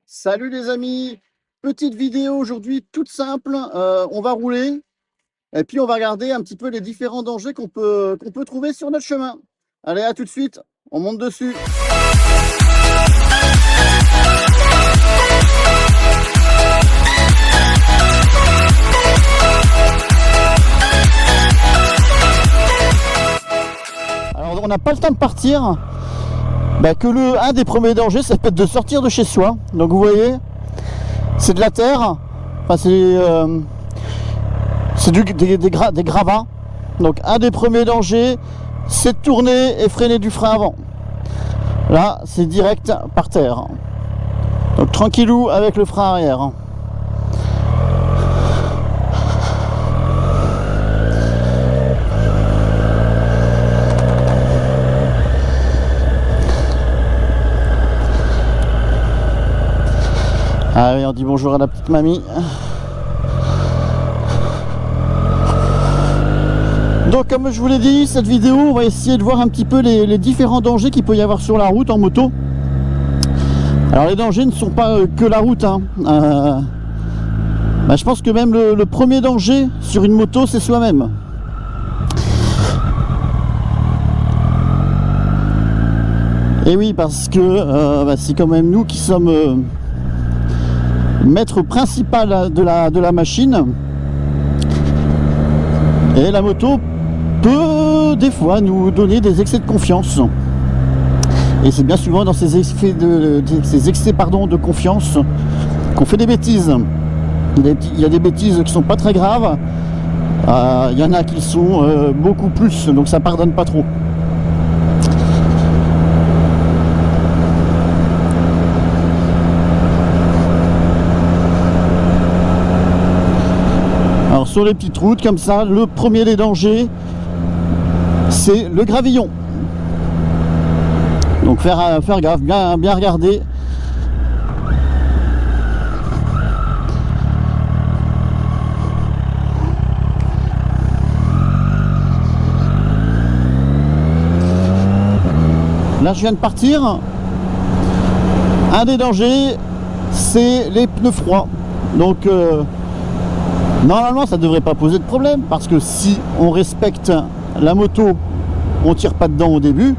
Salut les amis, petite vidéo aujourd'hui toute simple, on va rouler et puis on va regarder un petit peu les différents dangers qu'on peut trouver sur notre chemin. Allez, à tout de suite, on monte dessus. Alors on n'a pas le temps de partir, que un des premiers dangers, ça peut être de sortir de chez soi. Donc vous voyez, c'est de la terre, enfin c'est des gravats. Donc un des premiers dangers, c'est de tourner et freiner du frein avant. Là, c'est direct par terre. Donc tranquillou avec le frein arrière. Allez, on dit bonjour à la petite mamie. Donc comme je vous l'ai dit, cette vidéo, on va essayer de voir un petit peu les différents dangers qu'il peut y avoir sur la route en moto. Alors les dangers ne sont pas que la route, hein. Je pense que même le premier danger sur une moto, c'est soi-même. Et oui, parce que c'est quand même nous qui sommes maître principal de la machine, et la moto peut des fois nous donner des excès de confiance, et c'est bien souvent dans ces excès de confiance qu'on fait des bêtises. Il y a des bêtises qui sont pas très graves, il y en a qui sont beaucoup plus, donc ça pardonne pas trop. Alors sur les petites routes comme ça, le premier des dangers, c'est le gravillon. Donc faire gaffe, bien regarder. Là je viens de partir. Un des dangers, c'est les pneus froids. Donc normalement ça ne devrait pas poser de problème, parce que si on respecte la moto, on tire pas dedans au début.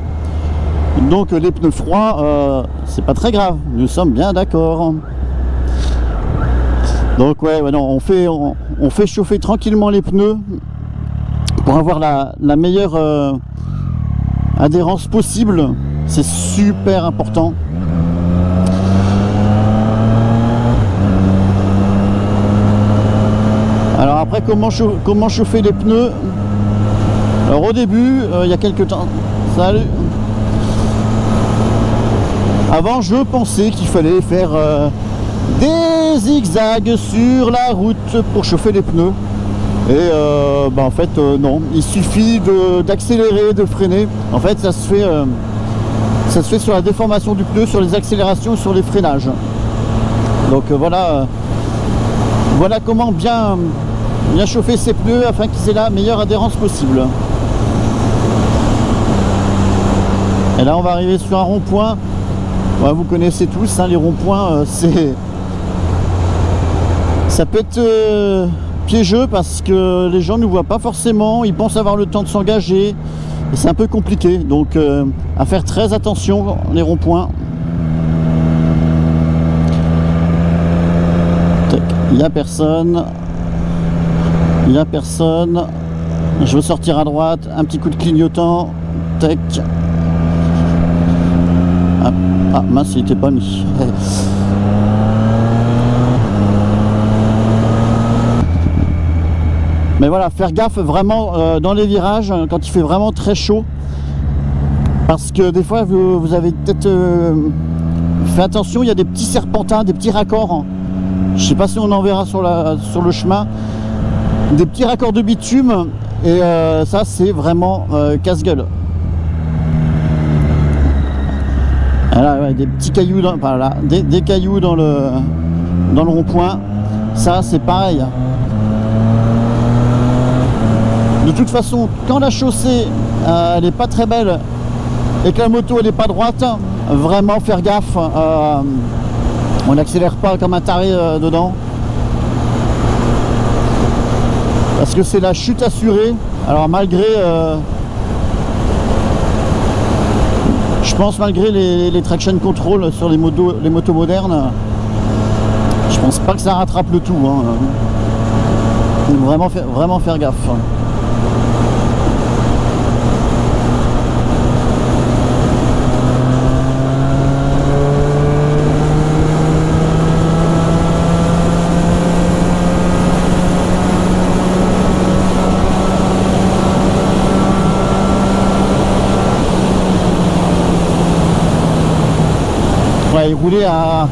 Donc les pneus froids, c'est pas très grave, nous sommes bien d'accord. Donc on fait chauffer tranquillement les pneus pour avoir la meilleure adhérence possible. C'est super important. Alors après, comment chauffer les pneus? Alors au début, il y a quelques temps, salut. Avant, je pensais qu'il fallait faire des zigzags sur la route pour chauffer les pneus. Et en fait, non. Il suffit d'accélérer, de freiner. En fait, ça se fait sur la déformation du pneu, sur les accélérations, sur les freinages. Donc voilà comment bien chauffer ses pneus afin qu'ils aient la meilleure adhérence possible. Et là, on va arriver sur un rond-point. Ouais, vous connaissez tous, hein, les ronds-points, ça peut être piégeux, parce que les gens ne nous voient pas forcément, ils pensent avoir le temps de s'engager, et c'est un peu compliqué. Donc à faire très attention, les ronds-points. Il n'y a personne. Je veux sortir à droite, un petit coup de clignotant. Tac. Ah mince, il n'était pas mis. Mais voilà, faire gaffe vraiment dans les virages quand il fait vraiment très chaud, parce que des fois vous avez peut-être fait attention, il y a des petits serpentins, des petits raccords. Je sais pas si on en verra sur le chemin, des petits raccords de bitume, et ça c'est vraiment casse-gueule. Là, des petits cailloux des cailloux dans le rond-point, ça c'est pareil. De toute façon, quand la chaussée elle n'est pas très belle et que la moto elle n'est pas droite, vraiment faire gaffe On n'accélère pas comme un taré dedans. Parce que c'est la chute assurée. Alors malgré... je pense malgré les traction control sur les motos modernes, je pense pas que ça rattrape le tout. Hein. Vraiment faire gaffe. Il roulait à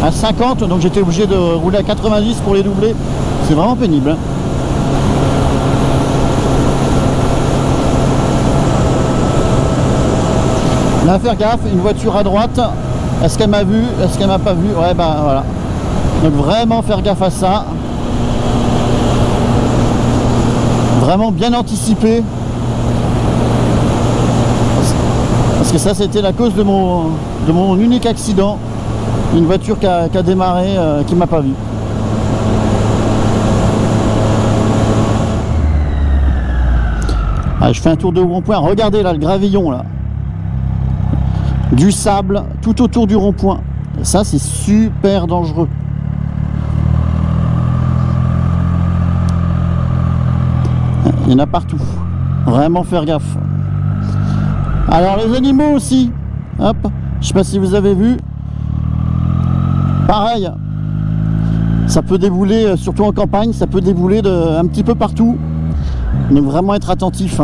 50, donc j'étais obligé de rouler à 90 pour les doubler. C'est vraiment pénible. Là, faire gaffe, une voiture à droite, est-ce qu'elle m'a vu, est-ce qu'elle m'a pas vu? Ouais, bah voilà. Donc vraiment faire gaffe à ça. Vraiment bien anticiper. Parce que ça, c'était la cause de mon unique accident. Une voiture qui a démarré, qui m'a pas vu. Ah, je fais un tour de rond-point. Regardez là, le gravillon là. Du sable tout autour du rond-point. Ça, c'est super dangereux. Il y en a partout. Vraiment faire gaffe. Alors les animaux aussi. Hop. Je sais pas si vous avez vu. Pareil. Ça peut débouler, surtout en campagne, ça peut débouler un petit peu partout. Donc vraiment être attentif.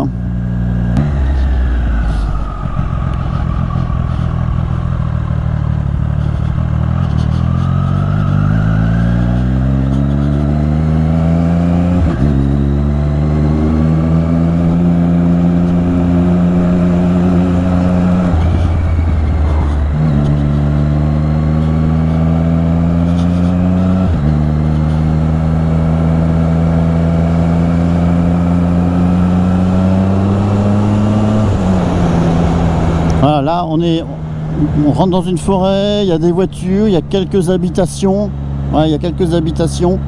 Voilà, là on rentre dans une forêt, il y a des voitures, il y a quelques habitations. Ouais, il y a quelques habitations.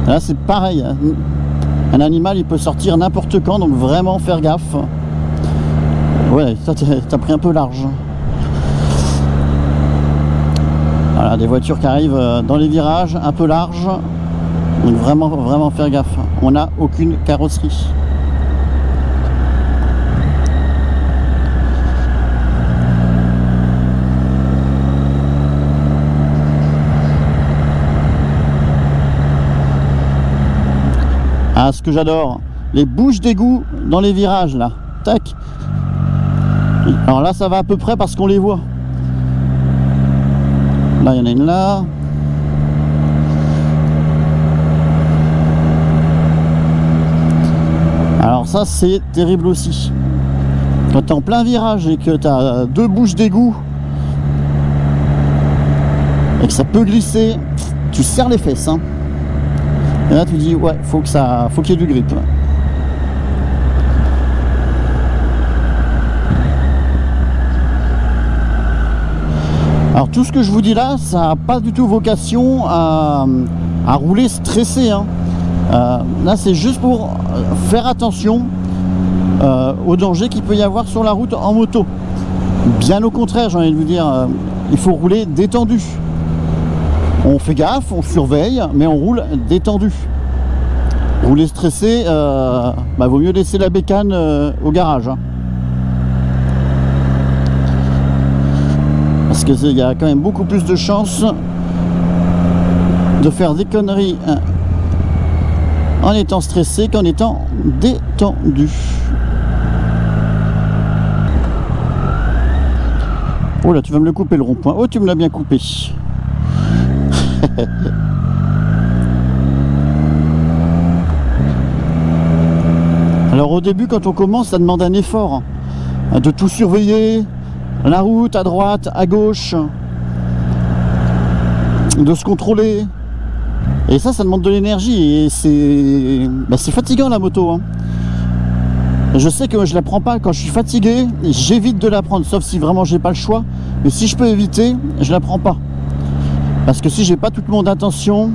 Là c'est pareil. Un animal il peut sortir n'importe quand, donc vraiment faire gaffe. Ouais, ça t'as pris un peu large. Voilà, des voitures qui arrivent dans les virages, un peu larges. Donc vraiment faire gaffe. On n'a aucune carrosserie. Ah, ce que j'adore, les bouches d'égout dans les virages là, tac. Alors là ça va à peu près parce qu'on les voit. Là il y en a une là. Alors ça c'est terrible aussi. Quand tu es en plein virage et que tu as deux bouches d'égout et que ça peut glisser, tu serres les fesses hein. Et là tu dis ouais, faut qu'il y ait du grip. Alors tout ce que je vous dis là, ça n'a pas du tout vocation à rouler stressé hein. Là c'est juste pour faire attention aux dangers qu'il peut y avoir sur la route en moto. Bien au contraire, j'ai envie de vous dire, il faut rouler détendu. On fait gaffe, on surveille, mais on roule détendu. Rouler stressé, vaut mieux laisser la bécane au garage. Hein. Parce qu'il y a quand même beaucoup plus de chances de faire des conneries en étant stressé qu'en étant détendu. Oh là, tu vas me le couper le rond-point. Oh, tu me l'as bien coupé. Alors au début quand on commence ça demande un effort hein, de tout surveiller, la route à droite, à gauche, de se contrôler et ça demande de l'énergie et c'est fatigant la moto hein. Je sais que je la prends pas quand je suis fatigué, j'évite de la prendre sauf si vraiment j'ai pas le choix, mais si je peux éviter je la prends pas. Parce que si j'ai pas toute mon attention,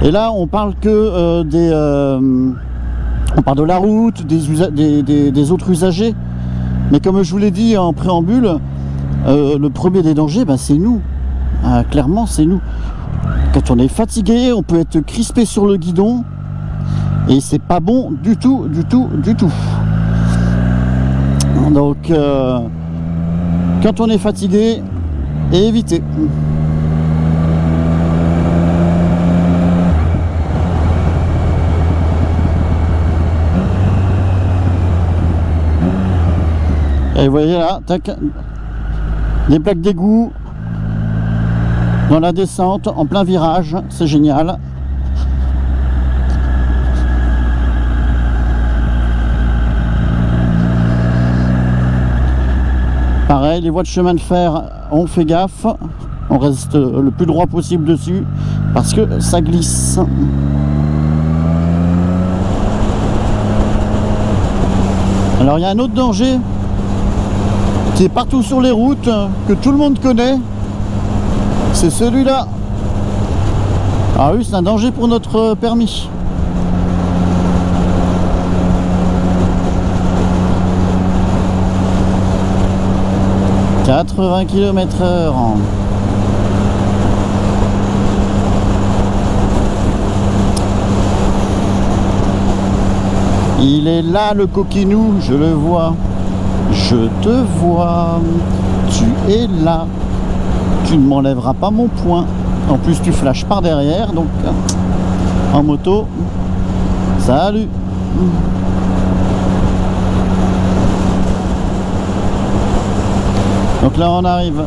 et là on parle que on parle de la route, des autres usagers, mais comme je vous l'ai dit en préambule, le premier des dangers, ben, c'est nous. Clairement, c'est nous. Quand on est fatigué, on peut être crispé sur le guidon, et c'est pas bon du tout, du tout, du tout. Donc, quand on est fatigué, évitez. Et vous voyez là, tac, des plaques d'égout dans la descente, en plein virage, c'est génial. Pareil, les voies de chemin de fer, on fait gaffe, on reste le plus droit possible dessus, parce que ça glisse. Alors il y a un autre danger qui est partout sur les routes, que tout le monde connaît, c'est celui-là. Ah oui, c'est un danger pour notre permis. « 80 km/h. Il est là le coquinou, je le vois. Je te vois. Tu es là. Tu ne m'enlèveras pas mon point. En plus tu flashes par derrière, donc en moto. Salut. Donc là on arrive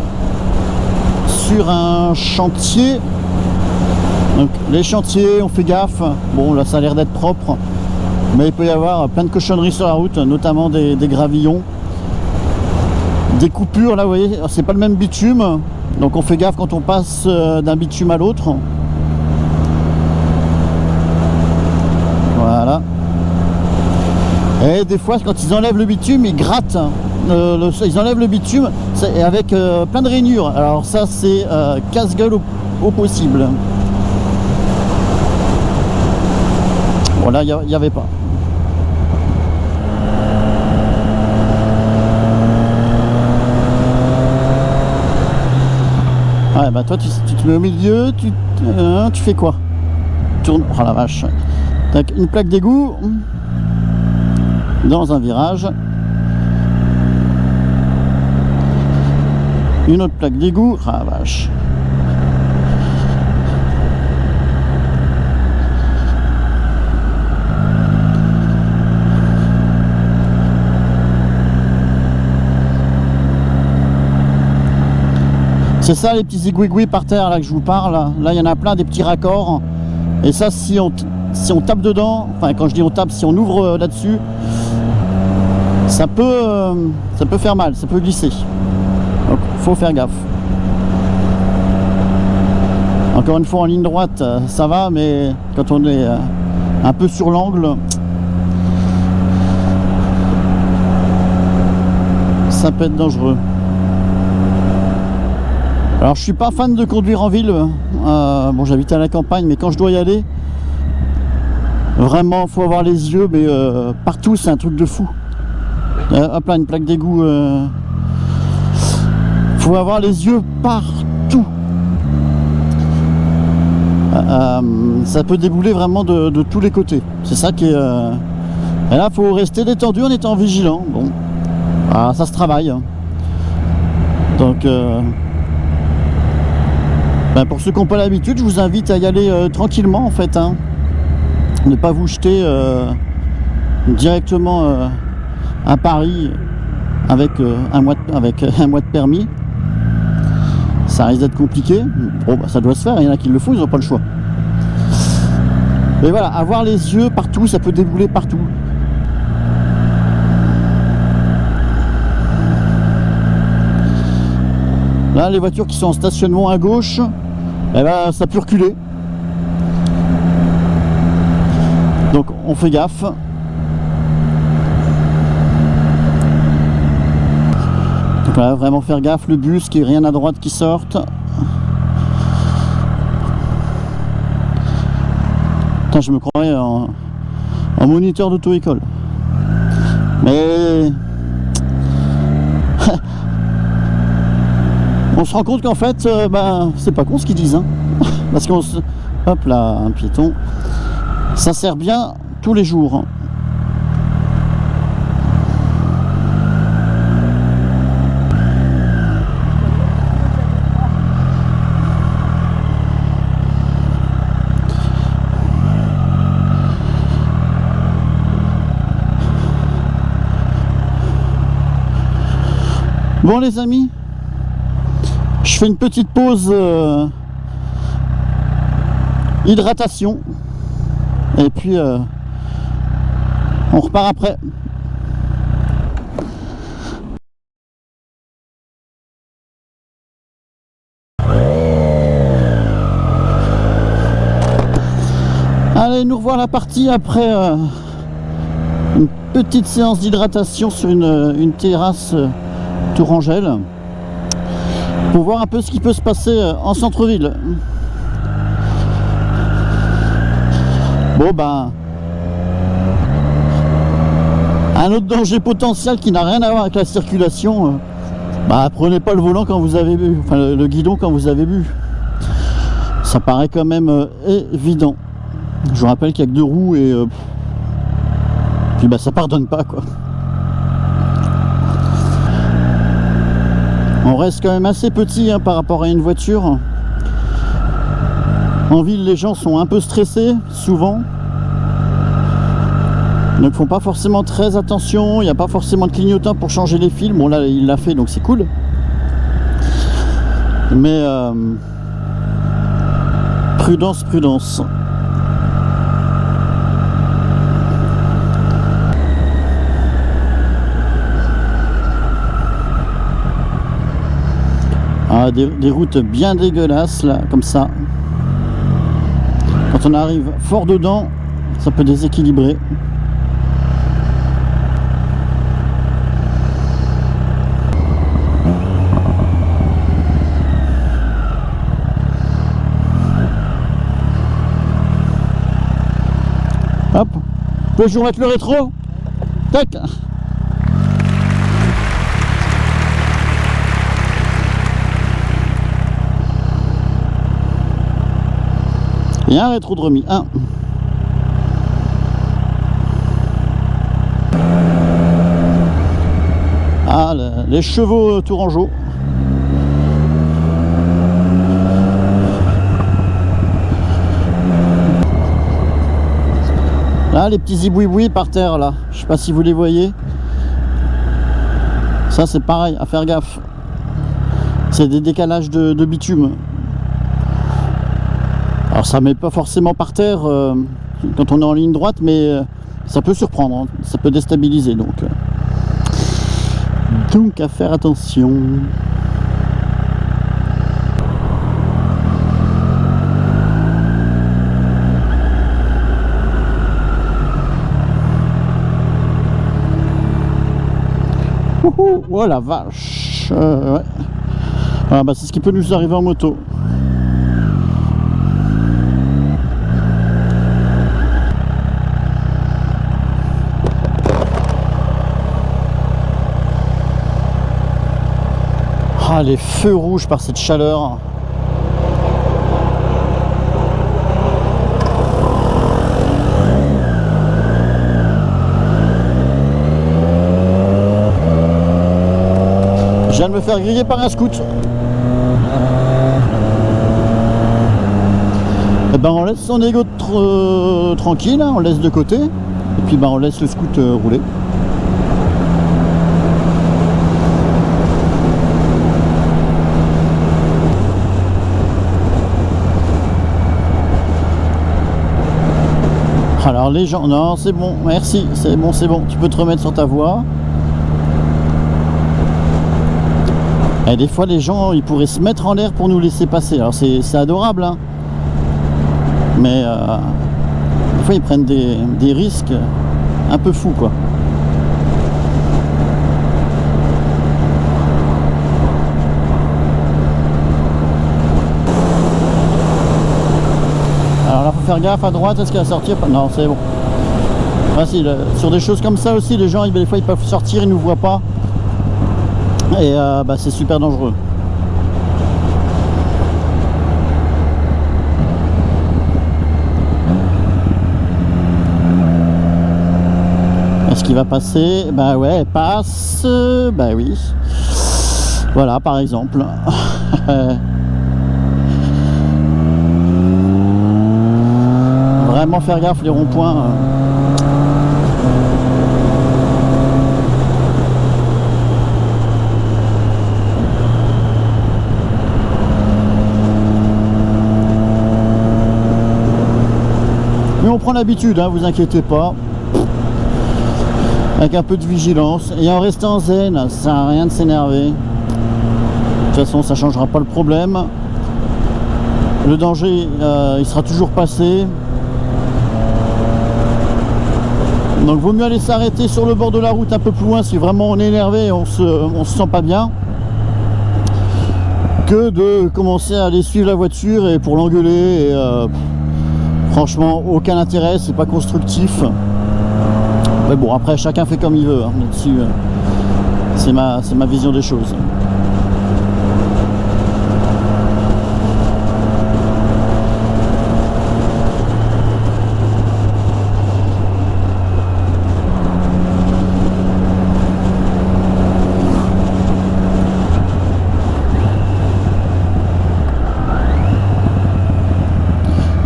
sur un chantier. Donc les chantiers, on fait gaffe. Bon là ça a l'air d'être propre, mais il peut y avoir plein de cochonneries sur la route, notamment des gravillons, des coupures. Là vous voyez, c'est pas le même bitume, donc on fait gaffe quand on passe d'un bitume à l'autre. Voilà. Et des fois quand ils enlèvent le bitume, ils grattent. Ils enlèvent le bitume avec plein de rainures. Alors ça c'est casse-gueule au possible. Bon là il n'y avait pas. Ouais bah toi tu te mets au milieu, tu fais quoi? Tourne. Oh la vache. Tac, une plaque d'égout dans un virage. Une autre plaque d'égout. Ah la vache. C'est ça les petits zigouigouis par terre là que je vous parle. Là il y en a plein, des petits raccords. Et ça si on tape dedans, enfin quand je dis on tape, si on ouvre là-dessus, ça peut faire mal, ça peut glisser. Donc faut faire gaffe. Encore une fois en ligne droite ça va, mais quand on est un peu sur l'angle, ça peut être dangereux. Alors je suis pas fan de conduire en ville, bon j'habite à la campagne, mais quand je dois y aller, vraiment faut avoir les yeux, mais partout, c'est un truc de fou. Hop là, une plaque d'égout, faut avoir les yeux partout. Ça peut débouler vraiment de tous les côtés, c'est ça qui est... Et là faut rester détendu en étant vigilant. Bon, ah, ça se travaille, donc ben pour ceux qui n'ont pas l'habitude, je vous invite à y aller tranquillement en fait, ne pas vous jeter directement à Paris avec un mois de permis. Ça risque d'être compliqué. Bon bah, ça doit se faire, il y en a qui le font, ils n'ont pas le choix. Mais voilà, avoir les yeux partout, ça peut débouler partout. Là les voitures qui sont en stationnement à gauche, eh ben, ça peut reculer. Donc on fait gaffe. Donc là, vraiment faire gaffe, le bus qui est rien à droite qui sorte. Putain, je me croyais en moniteur d'auto-école. Mais on se rend compte qu'en fait, c'est pas con ce qu'ils disent, hein. Parce qu'on se... Hop là, un piéton. Ça sert bien tous les jours, hein. Bon les amis, je fais une petite pause hydratation et puis on repart après. Allez, nous revoilà la partie après une petite séance d'hydratation sur une terrasse Tourangelle pour voir un peu ce qui peut se passer en centre-ville. Bon un autre danger potentiel qui n'a rien à voir avec la circulation, prenez pas le volant quand vous avez bu, enfin le guidon quand vous avez bu. Ça paraît quand même évident. Je vous rappelle qu'il n'y a que 2 roues et puis ça pardonne pas quoi. On reste quand même assez petit hein, par rapport à une voiture. En ville, les gens sont un peu stressés, souvent. Donc font pas forcément très attention. Il n'y a pas forcément de clignotant pour changer les fils. Bon là, il l'a fait, donc c'est cool. Mais prudence, prudence. Ah, des routes bien dégueulasses là, comme ça. Quand on arrive fort dedans, ça peut déséquilibrer. Hop, pouvez-vous mettre le rétro? Tac. Et un rétro de remis, un. Ah, les chevaux tourangeaux. Là, les petits zibouibouis par terre, là. Je sais pas si vous les voyez. Ça, c'est pareil, à faire gaffe. C'est des décalages de bitume. Alors ça met pas forcément par terre quand on est en ligne droite, mais ça peut surprendre, hein, ça peut déstabiliser, donc à faire attention. Oh la vache, ouais. Ah, c'est ce qui peut nous arriver en moto. Ah, les feux rouges par cette chaleur. Je viens de me faire griller par un scout. Et on laisse son ego tranquille, hein, on laisse de côté. Et puis on laisse le scout rouler. Alors les gens, non c'est bon, merci, c'est bon, tu peux te remettre sur ta voie. Et des fois les gens, ils pourraient se mettre en l'air pour nous laisser passer, alors c'est adorable, hein. Mais des fois ils prennent des risques un peu fous quoi. Alors là, faire gaffe à droite, est-ce qu'il va sortir? Non, c'est bon. Facile. Sur des choses comme ça aussi, les gens, des fois, ils peuvent sortir, ils ne nous voient pas. Et c'est super dangereux. Est-ce qu'il va passer? Bah ouais, elle passe. Bah oui. Voilà, par exemple. Vraiment faire gaffe, les ronds-points. Mais on prend l'habitude, hein, vous inquiétez pas. Avec un peu de vigilance et en restant zen, ça sert à rien de s'énerver. De toute façon, ça changera pas le problème. Le danger, il sera toujours passé. Donc vaut mieux aller s'arrêter sur le bord de la route un peu plus loin si vraiment on est énervé et on se sent pas bien, que de commencer à aller suivre la voiture et pour l'engueuler. Franchement, aucun intérêt, c'est pas constructif. Mais bon, après chacun fait comme il veut, hein. Là-dessus, c'est ma vision des choses.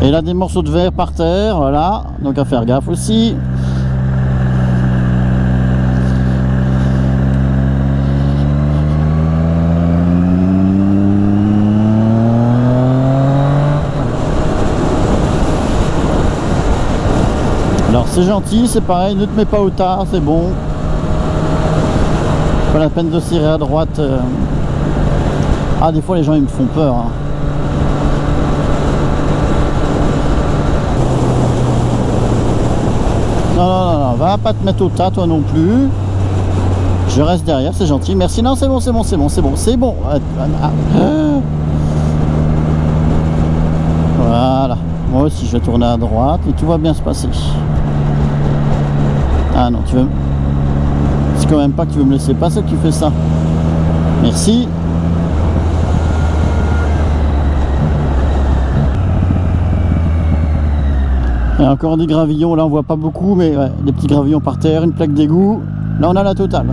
Et là, des morceaux de verre par terre, voilà, donc à faire gaffe aussi. Alors c'est gentil, c'est pareil, ne te mets pas au tas, c'est bon. Pas la peine de serrer à droite. Ah, des fois les gens ils me font peur, hein. Non, va pas te mettre au tas toi non plus. Je reste derrière, c'est gentil. Merci, non, c'est bon. Voilà. Moi aussi, je vais tourner à droite et tout va bien se passer. Ah non, tu veux... C'est quand même pas que tu veux me laisser passer que tu fais ça. Merci. Et encore des gravillons, là on voit pas beaucoup, mais ouais, des petits gravillons par terre, une plaque d'égout. Là on a la totale.